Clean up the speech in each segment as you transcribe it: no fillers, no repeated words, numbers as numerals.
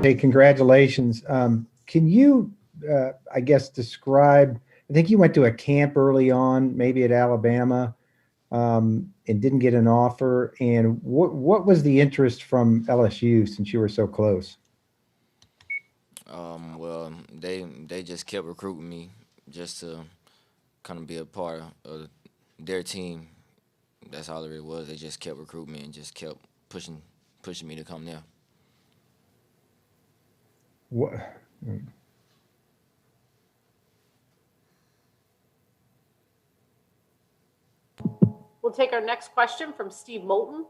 DeVonta, congratulations. Can you, I guess, describe? I think you went to a camp early on, maybe at Alabama, and didn't get an offer. And what was the interest from LSU since you were so close? Well, they just kept recruiting me just to kind of be a part of their team. That's all it really was. They just kept recruiting me and just kept pushing me to come there. What, We'll take our next question from Steve Moulton.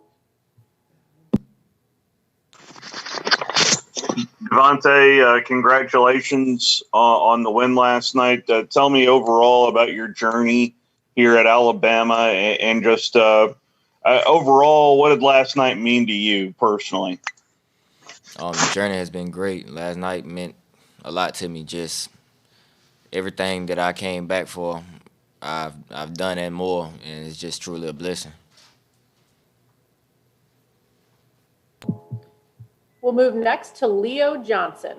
DeVonta, congratulations on the win last night. Tell me overall about your journey here at Alabama and just overall, what did last night mean to you personally? The journey has been great. Last night meant a lot to me. Just everything that I came back for, I've done and more, and it's just truly a blessing. We'll move next to Leo Johnson.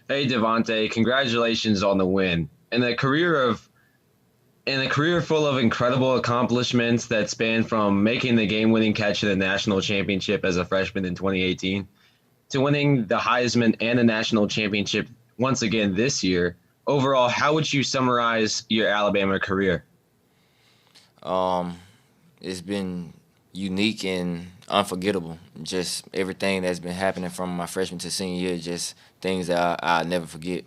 Hey DeVonta, congratulations on the win. In a career full of incredible accomplishments that span from making the game-winning catch in the national championship as a freshman in 2018 to winning the Heisman and the national championship once again this year, overall, how would you summarize your Alabama career? It's been unique and unforgettable. Just everything that's been happening from my freshman to senior year, just things that I'll never forget.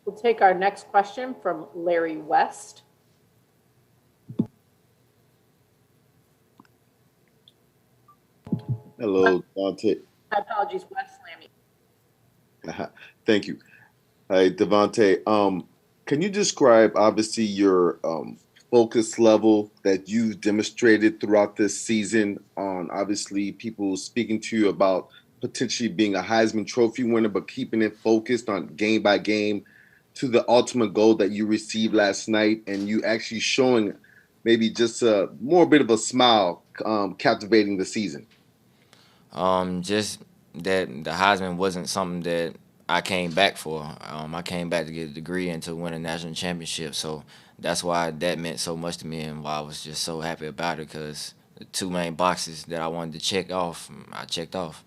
We'll take our next question from Larry West. Hello, Devontae. My apologies, West Lammy. Thank you. Hey, Devontae. Can you describe, obviously, your focus level that you've demonstrated throughout this season on, obviously, people speaking to you about potentially being a Heisman Trophy winner, but keeping it focused on game by game to the ultimate goal that you received last night, and you actually showing maybe just a more bit of a smile, captivating the season? Just that the Heisman wasn't something that I came back for. I came back to get a degree and to win a national championship. So that's why that meant so much to me and why I was just so happy about it, because the two main boxes that I wanted to check off, I checked off.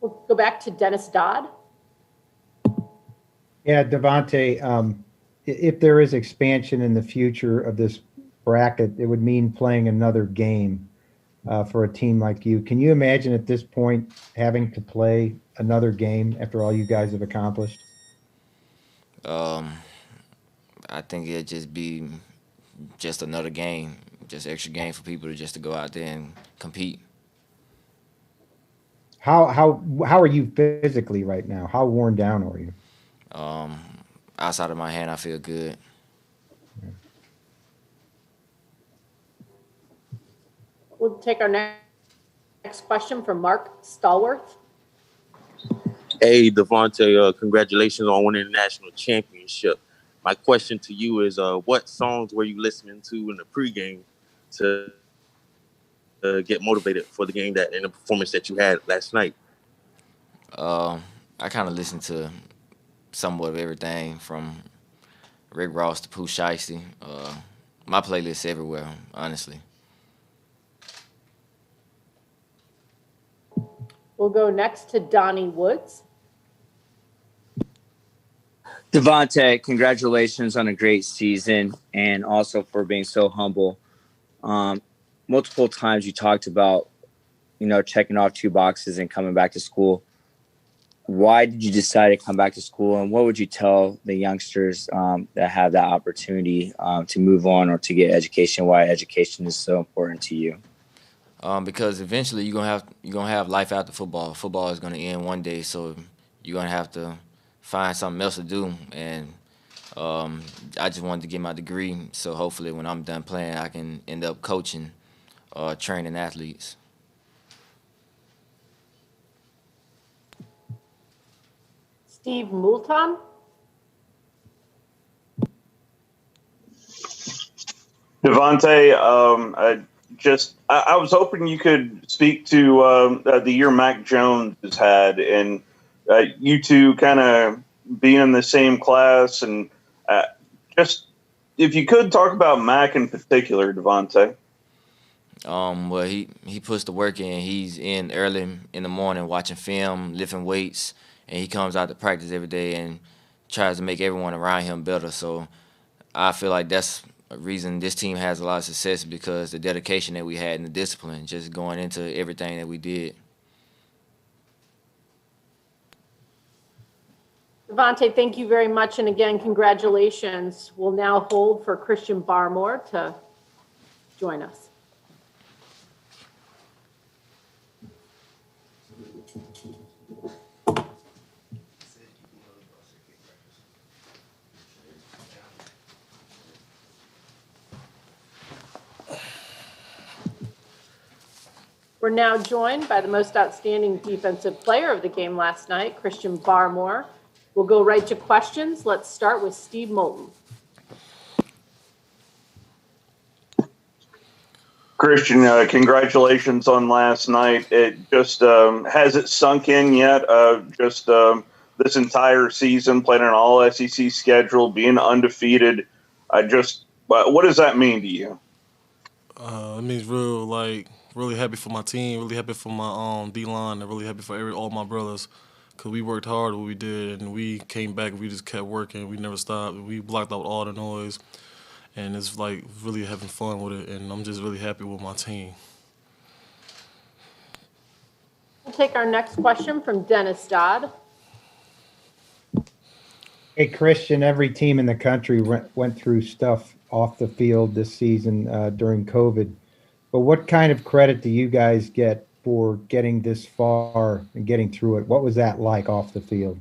We'll go back to Dennis Dodd. Yeah, DeVonta, if there is expansion in the future of this bracket, it would mean playing another game for a team like you. Can you imagine at this point having to play another game after all you guys have accomplished? Um, I think it'd just be just another game, just extra game for people to just to go out there and compete. How are you physically right now? How worn down are you? Um, Outside of my hand, I feel good. We'll take our next question from Mark Stallworth. Hey, DeVonta, congratulations on winning the national championship. My question to you is, what songs were you listening to in the pregame to get motivated for the game and the performance that you had last night? I kind of listen to somewhat of everything from Rick Ross to Pooh Shiesty. My playlist everywhere, honestly. We'll go next to Donnie Woods. DeVonta, congratulations on a great season and also for being so humble. Multiple times you talked about, checking off two boxes and coming back to school. Why did you decide to come back to school, and what would you tell the youngsters that have that opportunity to move on or to get education? Why education is so important to you? Because eventually you're gonna have life after football. Football is gonna end one day, so you're gonna have to find something else to do. And I just wanted to get my degree, so hopefully when I'm done playing, I can end up coaching or training athletes. Steve Moulton. DeVonta, I was hoping you could speak to the year Mac Jones has had, and you two kind of being in the same class, and just if you could talk about Mac in particular, DeVonta. Well, he puts the work in. He's in early in the morning watching film, lifting weights, and he comes out to practice every day and tries to make everyone around him better. So I feel like that's a reason this team has a lot of success, because the dedication that we had and the discipline just going into everything that we did. DeVonta, thank you very much. And again, congratulations. We'll now hold for Christian Barmore to join us. We're now joined by the most outstanding defensive player of the game last night, Christian Barmore. We'll go right to questions. Let's start with Steve Moulton. Christian, congratulations on last night. It just has it sunk in yet? This entire season, playing an all SEC schedule, being undefeated. What does that mean to you? It means really happy for my team, really happy for my D-line, and really happy for all my brothers, because we worked hard what we did, and we came back and we just kept working. We never stopped. We blocked out all the noise, and it's like really having fun with it, and I'm just really happy with my team. We'll take our next question from Dennis Dodd. Hey, Christian, every team in the country went through stuff off the field this season during COVID. But what kind of credit do you guys get for getting this far and getting through it? What was that like off the field?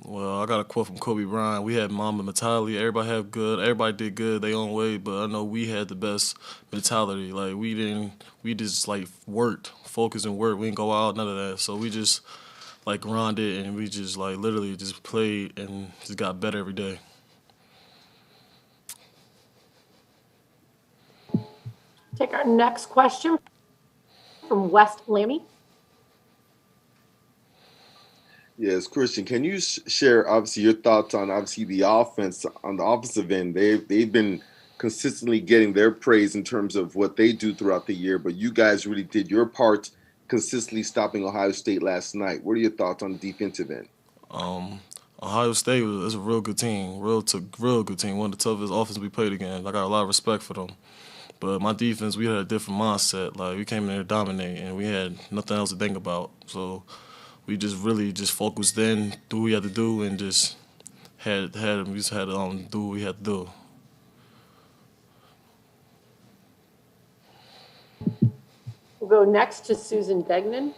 Well, I got a quote from Kobe Bryant. We had Mamba mentality. Everybody did good their own way, but I know we had the best mentality. Like we just like worked, focused and worked. We didn't go out, none of that. So we just like grinded, and we just like literally just played and just got better every day. Take our next question from West Lammy. Yes, Christian, can you share obviously your thoughts on obviously the offense on the offensive end? They've been consistently getting their praise in terms of what they do throughout the year, but you guys really did your part consistently stopping Ohio State last night. What are your thoughts on the defensive end? Ohio State is a real good team, real good team. One of the toughest offenses we played against. I got a lot of respect for them. But my defense, we had a different mindset. Like, we came in there to dominate, and we had nothing else to think about. So we just really just focused in, do what we had to do, and just we just had to do what we had to do. We'll go next to Susan Degnan.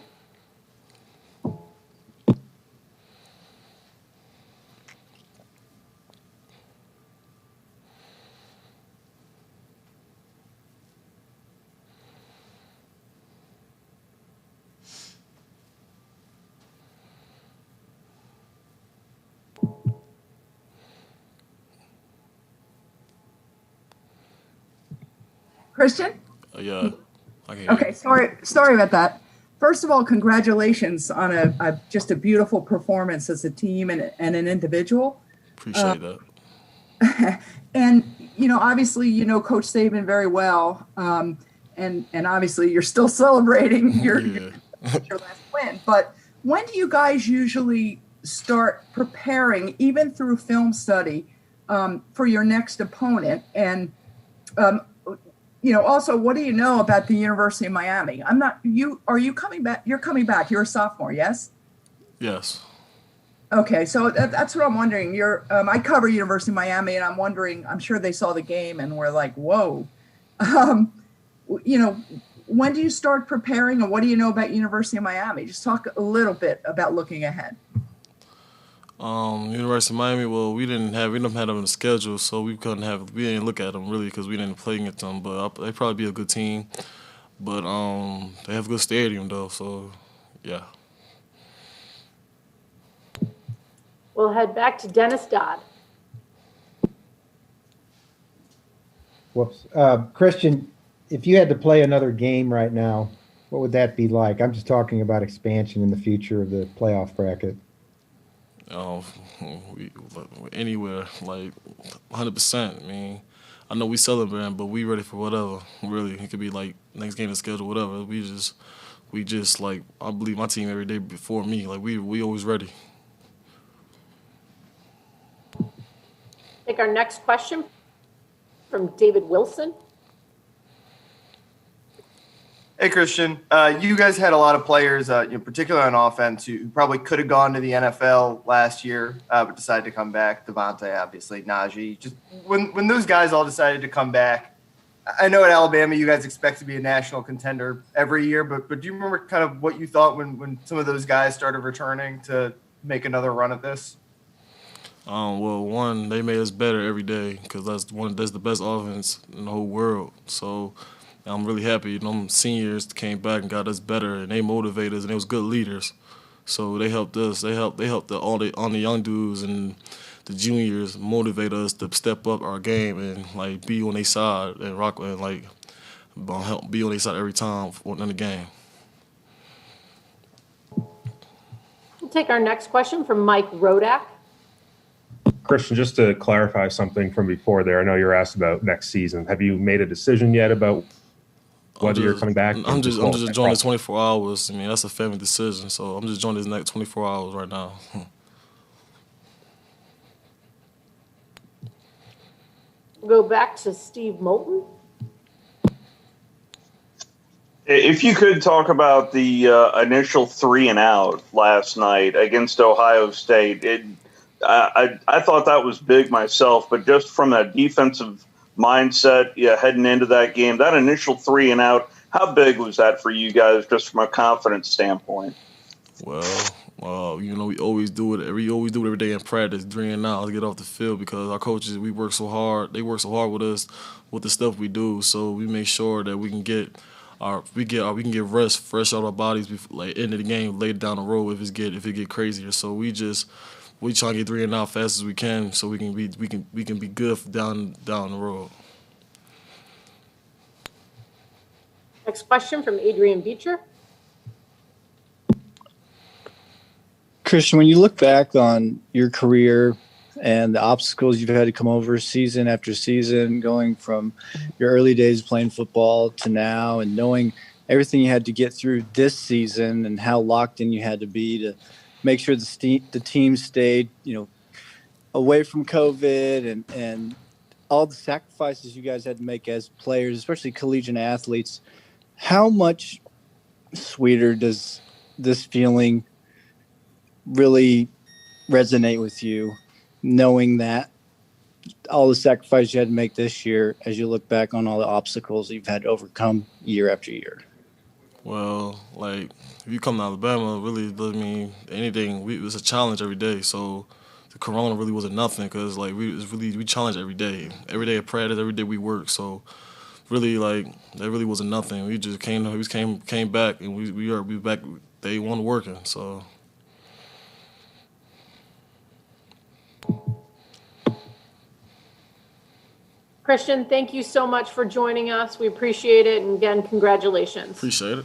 Christian? Yeah. Okay, sorry about that. First of all, congratulations on just a beautiful performance as a team and an individual. Appreciate that. And obviously, Coach Saban very well, and obviously you're still celebrating your last win. But when do you guys usually start preparing, even through film study, for your next opponent? And also, what do you know about the University of Miami? Are you coming back? You're coming back. You're a sophomore, yes? Yes. Okay, so that's what I'm wondering. I cover University of Miami, and I'm wondering, I'm sure they saw the game and were like, whoa. When do you start preparing, and what do you know about University of Miami? Just talk a little bit about looking ahead. University of Miami, well, we didn't have them on the schedule, so we didn't look at them really because we didn't play against them. But they'd probably be a good team. But they have a good stadium though, so yeah. We'll head back to Dennis Dodd. Whoops. Christian, if you had to play another game right now, what would that be like? I'm just talking about expansion in the future of the playoff bracket. Um, we, anywhere, like 100%. I mean, I know we celebrating, but we ready for whatever. Really, it could be like next game is scheduled, whatever. We just like I believe my team every day before me. Like we always ready. Take our next question from David Wilson. Hey, Christian. You guys had a lot of players, particularly on offense, who probably could have gone to the NFL last year, but decided to come back. DeVonta, obviously, Najee. Just when those guys all decided to come back, I know at Alabama you guys expect to be a national contender every year, but do you remember kind of what you thought when some of those guys started returning to make another run at this? Well, one, they made us better every day because that's the best offense in the whole world. So I'm really happy. Them seniors came back and got us better, and they motivated us, and they was good leaders. So they helped us. They helped all the young dudes and the juniors motivate us to step up our game and like be on their side and rock and like help be on their side every time in the game. We'll take our next question from Mike Rodak. Christian, just to clarify something from before there, I know you're asked about next season. Have you made a decision yet about whether you're coming back? I'm just joining the 24 hours. I mean, that's a family decision, so I'm just joining this next 24 hours right now. We'll go back to Steve Moulton. If you could talk about the initial 3-and-out last night against Ohio State, I thought that was big myself, but just from a defensive mindset, heading into that game, that initial 3-and-out, how big was that for you guys, just from a confidence standpoint? Well, we always do it. We always do it every day in practice, 3-and-out, to get off the field because our coaches, we work so hard. They work so hard with us, with the stuff we do. So we make sure that we can get rest fresh out of our bodies before, like end of the game, later down the road if it get crazier. So we try to get 3-and-out fast as we can, so we can be good down the road. Next question from Adrian Beecher. Christian, when you look back on your career and the obstacles you've had to come over season after season, going from your early days playing football to now, and knowing everything you had to get through this season and how locked in you had to be to make sure the team stayed, away from COVID and all the sacrifices you guys had to make as players, especially collegiate athletes, how much sweeter does this feeling really resonate with you, knowing that all the sacrifices you had to make this year as you look back on all the obstacles you've had to overcome year after year? Well, like, if you come to Alabama, really doesn't mean anything. It was a challenge every day, so the corona really wasn't nothing because, like, we challenge every day. Every day at practice, every day we work, so really, like, that really wasn't nothing. We just came back, and we back day one working, so. Christian, thank you so much for joining us. We appreciate it. And again, congratulations. Appreciate it.